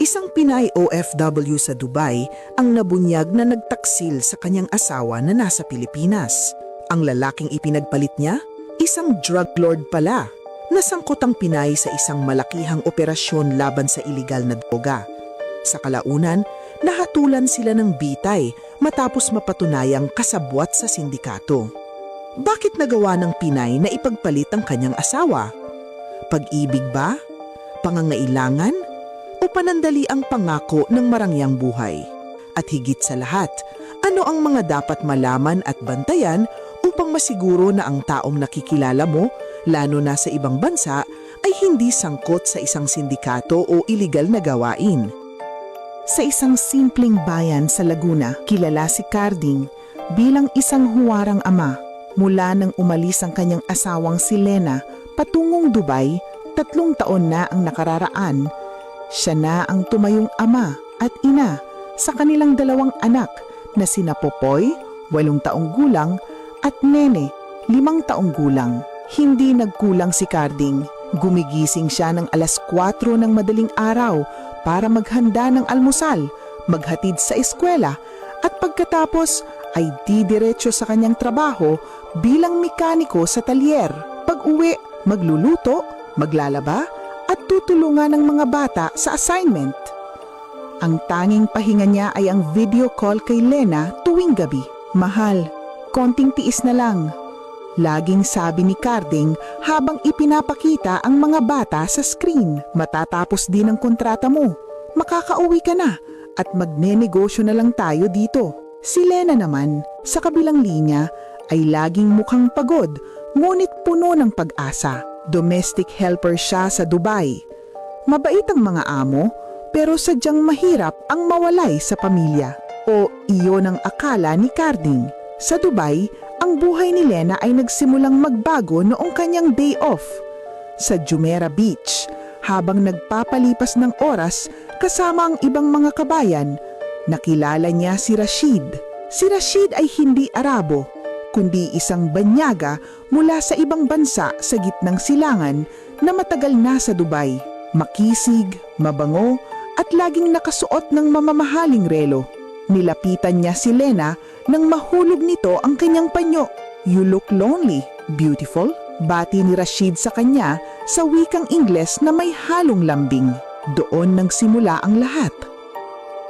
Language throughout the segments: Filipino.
Isang Pinay OFW sa Dubai ang nabunyag na nagtaksil sa kanyang asawa na nasa Pilipinas. Ang lalaking ipinagpalit niya, isang drug lord pala. Nasangkot ang Pinay sa isang malakihang operasyon laban sa iligal na droga. Sa kalaunan, nahatulan sila ng bitay matapos mapatunayang kasabwat sa sindikato. Bakit nagawa ng Pinay na ipagpalit ang kanyang asawa? Pag-ibig ba? Pangangailangan? O panandali ang pangako ng marangyang buhay? At higit sa lahat, ano ang mga dapat malaman at bantayan upang masiguro na ang taong nakikilala mo, lalo na sa ibang bansa, ay hindi sangkot sa isang sindikato o iligal na gawain? Sa isang simpleng bayan sa Laguna, kilala si Carding bilang isang huwarang ama. Mula nang umalis ang kanyang asawang si Lena patungong Dubai, 3 taon na ang nakararaan. Siya na ang tumayong ama at ina sa kanilang 2 anak na sina Popoy, 8 taong gulang, at Nene, 5 taong gulang. Hindi nagkulang si Carding. Gumigising siya ng alas 4 ng madaling araw para maghanda ng almusal, maghatid sa eskwela, at pagkatapos ay didiretso sa kanyang trabaho bilang mekaniko sa talyer. Pag-uwi, magluluto, maglalaba, at tutulungan ng mga bata sa assignment. Ang tanging pahinga niya ay ang video call kay Lena tuwing gabi. Mahal, konting tiis na lang. Laging sabi ni Carding habang ipinapakita ang mga bata sa screen. Matatapos din ang kontrata mo. Makakauwi ka na at magnenegosyo na lang tayo dito. Si Lena naman, sa kabilang linya, ay laging mukhang pagod, ngunit puno ng pag-asa. Domestic helper siya sa Dubai. Mabait ang mga amo, pero sadyang mahirap ang mawalay sa pamilya. O iyon ang akala ni Carding. Sa Dubai, ang buhay ni Lena ay nagsimulang magbago noong kanyang day off. Sa Jumeirah Beach, habang nagpapalipas ng oras kasama ang ibang mga kabayan, nakilala niya si Rashid. Si Rashid ay hindi Arabo, kundi isang banyaga mula sa ibang bansa sa gitnang silangan na matagal na sa Dubai. Makisig, mabango, at laging nakasuot ng mamamahaling relo. Nilapitan niya si Lena nang mahulog nito ang kanyang panyo. "You look lonely, beautiful," bati ni Rashid sa kanya sa wikang Ingles na may halong lambing. Doon nagsimula ang lahat.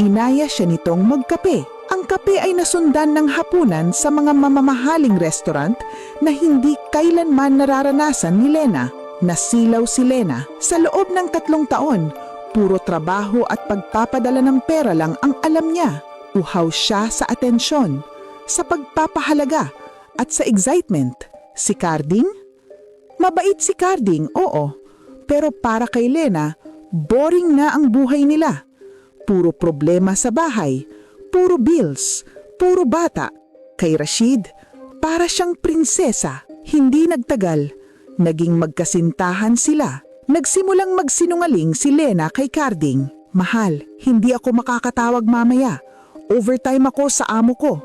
Inaya siya nitong magkape. Ang kape ay nasundan ng hapunan sa mga mamamahaling restaurant na hindi kailanman nararanasan ni Lena. Nasilaw si Lena sa loob ng 3 taon. Puro trabaho at pagpapadala ng pera lang ang alam niya. Uhaw siya sa atensyon, sa pagpapahalaga, at sa excitement. Si Carding? Mabait si Carding, oo. Pero para kay Lena, boring na ang buhay nila. Puro problema sa bahay, puro bills, puro bata. Kay Rashid, para siyang prinsesa. Hindi nagtagal, naging magkasintahan sila. Nagsimulang magsinungaling si Lena kay Carding. "Mahal, hindi ako makakatawag mamaya. Overtime ako sa amo ko."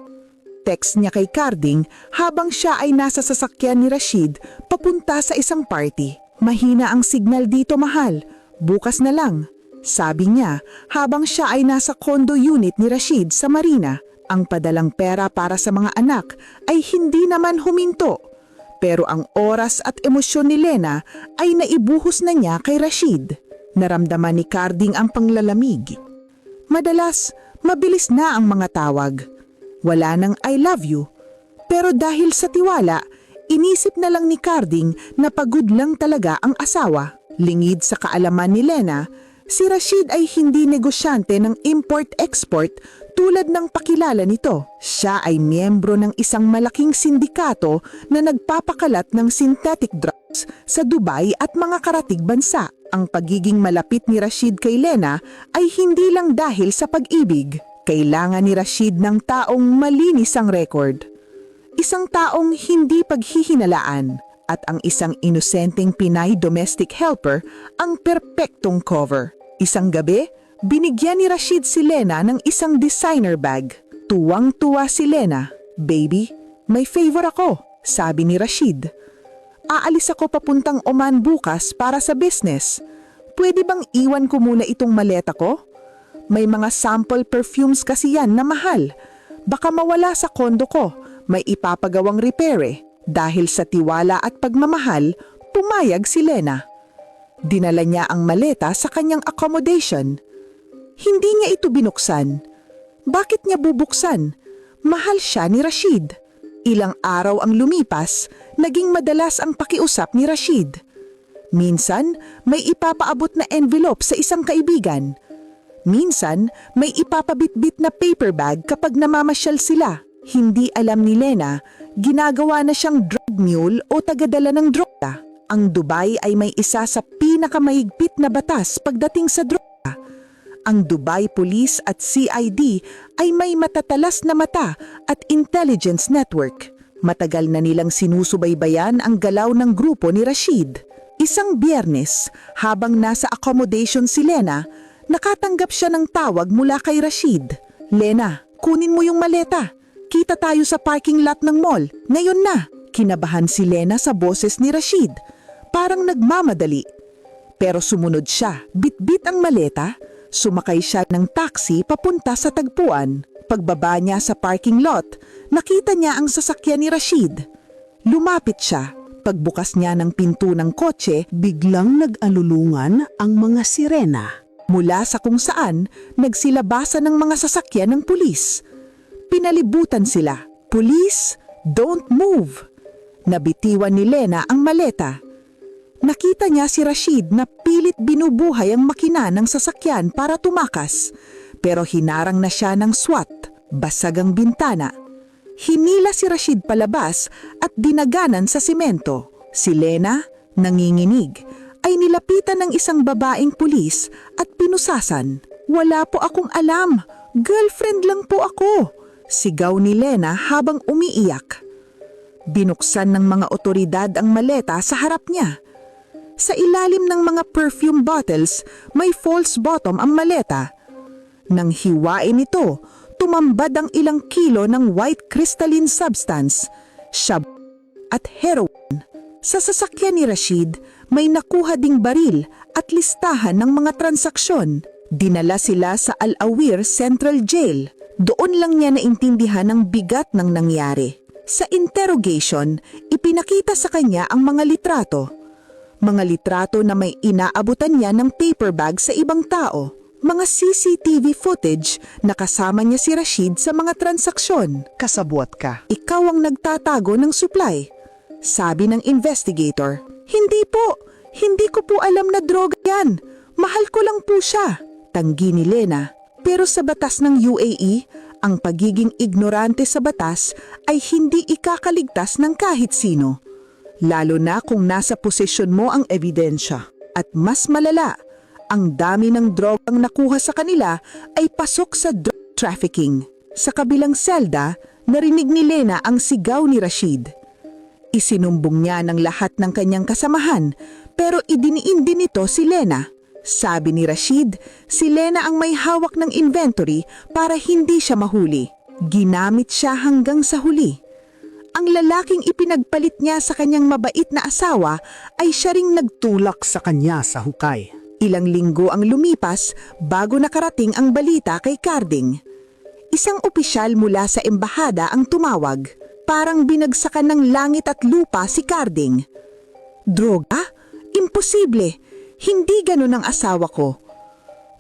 Text niya kay Carding habang siya ay nasa sasakyan ni Rashid papunta sa isang party. "Mahina ang signal dito, mahal. Bukas na lang," sabi niya habang siya ay nasa condo unit ni Rashid sa Marina. Ang padalang pera para sa mga anak ay hindi naman huminto. Pero ang oras at emosyon ni Lena ay naibuhos na niya kay Rashid. Naramdaman ni Carding ang panglalamig. Madalas, mabilis na ang mga tawag. Wala nang "I love you." Pero dahil sa tiwala, inisip na lang ni Carding na pagod lang talaga ang asawa. Lingid sa kaalaman ni Lena, si Rashid ay hindi negosyante ng import-export tulad ng pakilala nito. Siya ay miyembro ng isang malaking sindikato na nagpapakalat ng synthetic drugs sa Dubai at mga karatig bansa. Ang pagiging malapit ni Rashid kay Lena ay hindi lang dahil sa pag-ibig. Kailangan ni Rashid ng taong malinis ang record. Isang taong hindi paghihinalaan. At ang isang inosenteng Pinay domestic helper ang perpektong cover. Isang gabi, binigyan ni Rashid si Lena ng isang designer bag. Tuwang-tuwa si Lena. "Baby, may favor ako," sabi ni Rashid. "Aalis ako papuntang Oman bukas para sa business. Pwede bang iwan ko muna itong maleta ko? May mga sample perfumes kasi yan na mahal. Baka mawala sa kondo ko, may ipapagawang repair. Dahil sa tiwala at pagmamahal, pumayag si Lena. Dinala niya ang maleta sa kanyang accommodation. Hindi niya ito binuksan. Bakit niya bubuksan? Mahal siya ni Rashid. Ilang araw ang lumipas, naging madalas ang pakiusap ni Rashid. Minsan, may ipapaabot na envelope sa isang kaibigan. Minsan, may ipapabitbit na paper bag kapag namamasyal sila. Hindi alam ni Lena, ginagawa na siyang drug mule o tagadala ng droga. Ang Dubai ay may isa sa pinakamahigpit na batas pagdating sa droga. Ang Dubai Police at CID ay may matatalas na mata at intelligence network. Matagal na nilang sinusubaybayan ang galaw ng grupo ni Rashid. Isang Biyernes, habang nasa accommodation si Lena, nakatanggap siya ng tawag mula kay Rashid. "Lena, kunin mo yung maleta. Kita tayo sa parking lot ng mall. Ngayon na." Kinabahan si Lena sa boses ni Rashid. Parang nagmamadali. Pero sumunod siya, bitbit ang maleta. Sumakay siya ng taxi papunta sa tagpuan. Pagbaba niya sa parking lot, nakita niya ang sasakyan ni Rashid. Lumapit siya. Pagbukas niya ng pinto ng kotse, Biglang nag-alulungan ang mga sirena. mula sa kung saan nagsilabasan ng mga sasakyan ng pulis. Pinalibutan sila. "Police, don't move!" Nabitiwan ni Lena ang maleta. Nakita niya si Rashid na pilit binubuhay ang makina ng sasakyan para tumakas, pero hinarang na siya ng SWAT. Basag ang bintana. Hinila si Rashid palabas at dinaganan sa simento. Si Lena, nanginginig, ay nilapitan ng isang babaeng pulis at pinusasan. "Wala po akong alam. Girlfriend lang po ako," sigaw ni Lena habang umiiyak. Binuksan ng mga otoridad ang maleta sa harap niya. Sa ilalim ng mga perfume bottles, may false bottom ang maleta. Nang hiwain ito, tumambad ang ilang kilo ng white crystalline substance, shab at heroin. Sa sasakyan ni Rashid, may nakuha ding baril at listahan ng mga transaksyon. Dinala sila sa Al-Awir Central Jail. Doon lang niya naintindihan ang bigat ng nangyari. Sa interrogation, ipinakita sa kanya ang mga litrato. Mga litrato na may inaabutan niya ng paper bag sa ibang tao. Mga CCTV footage na kasama niya si Rashid sa mga transaksyon. Kasabwat ka. "Ikaw ang nagtatago ng supply," sabi ng investigator. "Hindi po. Hindi ko po alam na droga yan. Mahal ko lang po siya," tanggi ni Lena. Pero sa batas ng UAE, ang pagiging ignorante sa batas ay hindi ikakaligtas ng kahit sino. Lalo na kung nasa posisyon mo ang ebidensya. At mas malala, ang dami ng drogang nakuha sa kanila ay pasok sa drug trafficking. Sa kabilang selda, narinig ni Lena ang sigaw ni Rashid. Isinumbong niya ng lahat ng kanyang kasamahan, pero idiniin din nito si Lena. Sabi ni Rashid, si Lena ang may hawak ng inventory para hindi siya mahuli. Ginamit siya hanggang sa huli. Ang lalaking ipinagpalit niya sa kanyang mabait na asawa ay siya ring nagtulak sa Kanya sa hukay. Ilang linggo ang lumipas bago nakarating ang balita kay Carding. Isang opisyal mula sa embahada ang tumawag. Parang binagsakan ng langit at lupa si Carding. "Droga? Imposible. Hindi ganun ang asawa ko."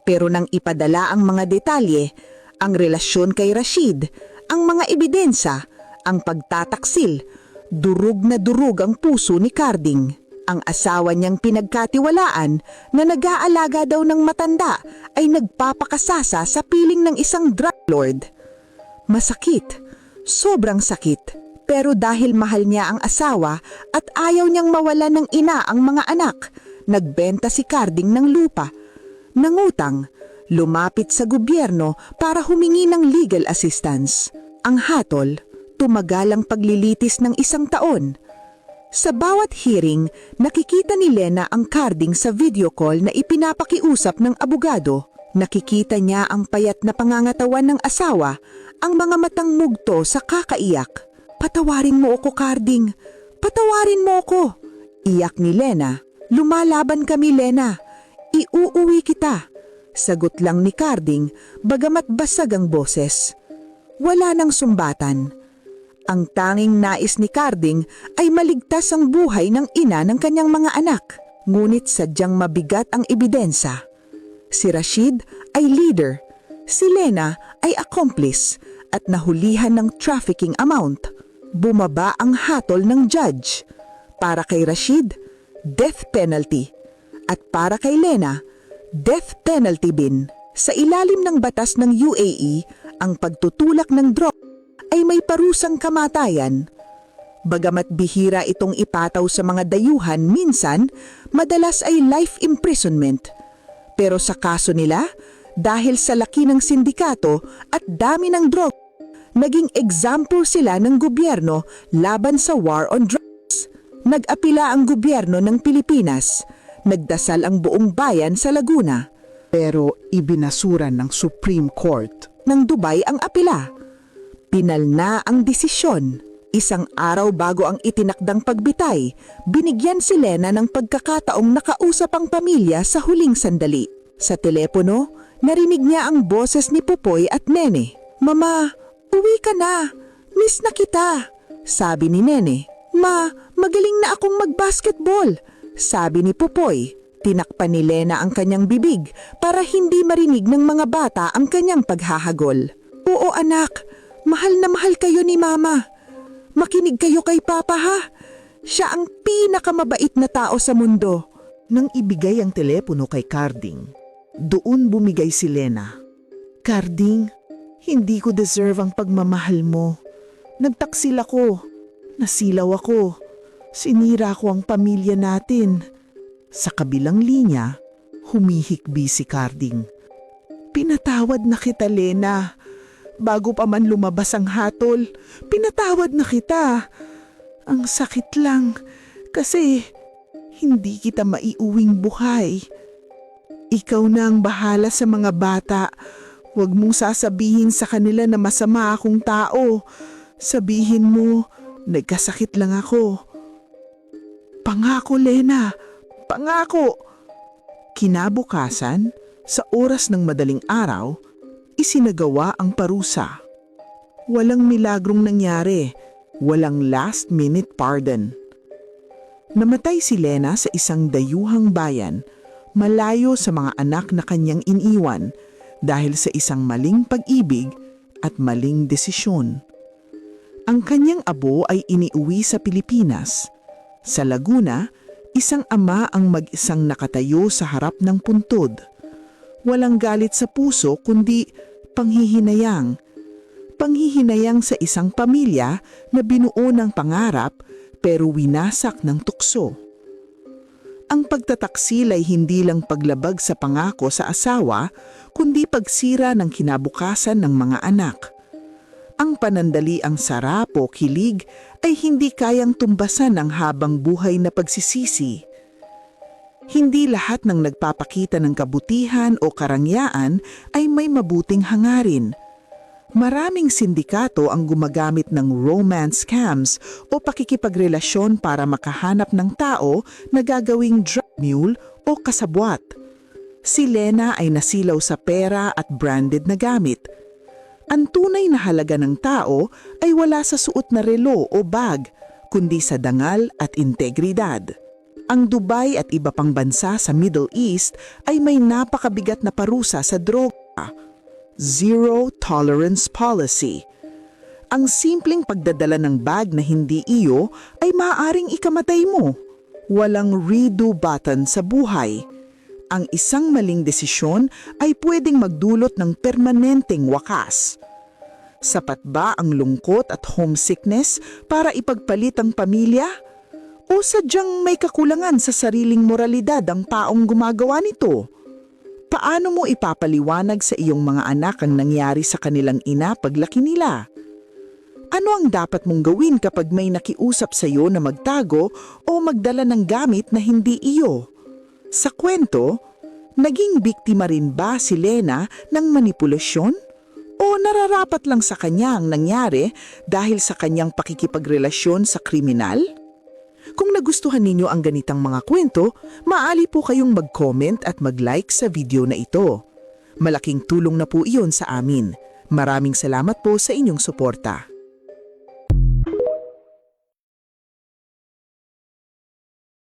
Pero nang ipadala ang mga detalye, ang relasyon kay Rashid, ang mga ebidensya, ang pagtataksil, durug na durug ang puso ni Carding. Ang asawa niyang pinagkatiwalaan na nag-aalaga daw ng matanda ay nagpapakasasa sa piling ng isang drug lord. Masakit, sobrang sakit. Pero dahil mahal niya ang asawa at ayaw niyang mawalan ng ina ang mga anak, nagbenta si Carding ng lupa. Nangutang, lumapit sa gobyerno para humingi ng legal assistance. Ang hatol, tumagal ang paglilitis ng 1 taon. Sa bawat hearing, nakikita ni Lena ang Carding sa video call na ipinapakiusap ng abogado. Nakikita niya ang payat na pangangatawan ng asawa, ang mga matang mugto sa kakaiyak. "Patawarin mo ako, Carding. Patawarin mo ako." Iyak ni Lena. "Lumalaban kami, Lena. Iuuwi kita." Sagot lang ni Carding, bagamat basag ang boses. Wala nang sumbatan. Ang tanging nais ni Carding ay maligtas ang buhay ng ina ng kanyang mga anak. Ngunit sadyang mabigat ang ebidensya. Si Rashid ay leader, si Lena ay accomplice at nahulihan ng trafficking amount. Bumaba ang hatol ng judge. Para kay Rashid, death penalty. At para kay Lena, death penalty din. Sa ilalim ng batas ng UAE, ang pagtutulak ng droga ay may parusang kamatayan. Bagamat bihira itong ipataw sa mga dayuhan minsan, madalas ay life imprisonment. Pero sa kaso nila, dahil sa laki ng sindikato at dami ng droga, naging example sila ng gobyerno laban sa war on drugs. Nag-apila ang gobyerno ng Pilipinas. Nagdasal ang buong bayan sa Laguna. Pero ibinasuran ng Supreme Court. Ng Dubai ang apila. Pinal na ang desisyon. Isang araw bago ang itinakdang pagbitay, binigyan si Lena ng pagkakataong nakausap ang pamilya sa huling sandali. Sa telepono, narinig niya ang boses ni Popoy at Nene. "Mama, uwi ka na. Miss na kita," sabi ni Nene. "Ma, magaling na akong mag-basketball," sabi ni Popoy. Tinakpan ni Lena ang kanyang bibig para hindi marinig ng mga bata ang kanyang paghahagol. "Oo anak, mahal na mahal kayo ni Mama. Makinig kayo kay Papa ha. Siya ang pinakamabait na tao sa mundo." Nang ibigay ang telepono kay Carding, doon bumigay si Lena. "Carding, hindi ko deserve ang pagmamahal mo. Nagtaksil ako. Nasilaw ako. Sinira ko ang pamilya natin." Sa kabilang linya, humihikbi si Carding. "Pinatawad na kita, Lena. Bago pa man lumabas ang hatol, pinatawad na kita. Ang sakit lang kasi hindi kita maiuwing buhay. Ikaw na ang bahala sa mga bata. Huwag mong sasabihin sa kanila na masama akong tao. Sabihin mo, nagkasakit lang ako. Pangako, Lena. Pangako." Kinabukasan, sa oras ng madaling araw, isinagawa ang parusa. Walang milagrong nangyari, walang last-minute pardon. Namatay si Lena sa isang dayuhang bayan, malayo sa mga anak na kanyang iniwan dahil sa isang maling pag-ibig at maling desisyon. Ang kanyang abo ay iniuwi sa Pilipinas. Sa Laguna, isang ama ang mag-isang nakatayo sa harap ng puntod. Walang galit sa puso kundi panghihinayang. Panghihinayang sa isang pamilya na binuo ng pangarap pero winasak ng tukso. Ang pagtataksil ay hindi lang paglabag sa pangako sa asawa kundi pagsira ng kinabukasan ng mga anak. Ang panandaliang sarap o kilig ay hindi kayang tumbasan ang habang buhay na pagsisisi. Hindi lahat ng nagpapakita ng kabutihan o karangyaan ay may mabuting hangarin. Maraming sindikato ang gumagamit ng romance scams o pakikipagrelasyon para makahanap ng tao na gagawing drug mule o kasabwat. Si Lena ay nasilaw sa pera at branded na gamit. Ang tunay na halaga ng tao ay wala sa suot na relo o bag, kundi sa dangal at integridad. Ang Dubai at iba pang bansa sa Middle East ay may napakabigat na parusa sa droga. Zero tolerance policy. Ang simpleng pagdadala ng bag na hindi iyo ay maaaring ikamatay mo. Walang redo button sa buhay. Ang isang maling desisyon ay pwedeng magdulot ng permanenteng wakas. Sapat ba ang lungkot at homesickness para ipagpalit ang pamilya? O sadyang may kakulangan sa sariling moralidad ang taong gumagawa nito? Paano mo ipapaliwanag sa iyong mga anak ang nangyari sa kanilang ina paglaki nila? Ano ang dapat mong gawin kapag may nakiusap sa iyo na magtago o magdala ng gamit na hindi iyo? Sa kwento, naging biktima rin ba si Lena ng manipulasyon? O nararapat lang sa kanya ang nangyari dahil sa kanyang pakikipagrelasyon sa kriminal? Kung nagustuhan ninyo ang ganitang mga kwento, maaari po kayong mag-comment at mag-like sa video na ito. Malaking tulong na po iyon sa amin. Maraming salamat po sa inyong suporta.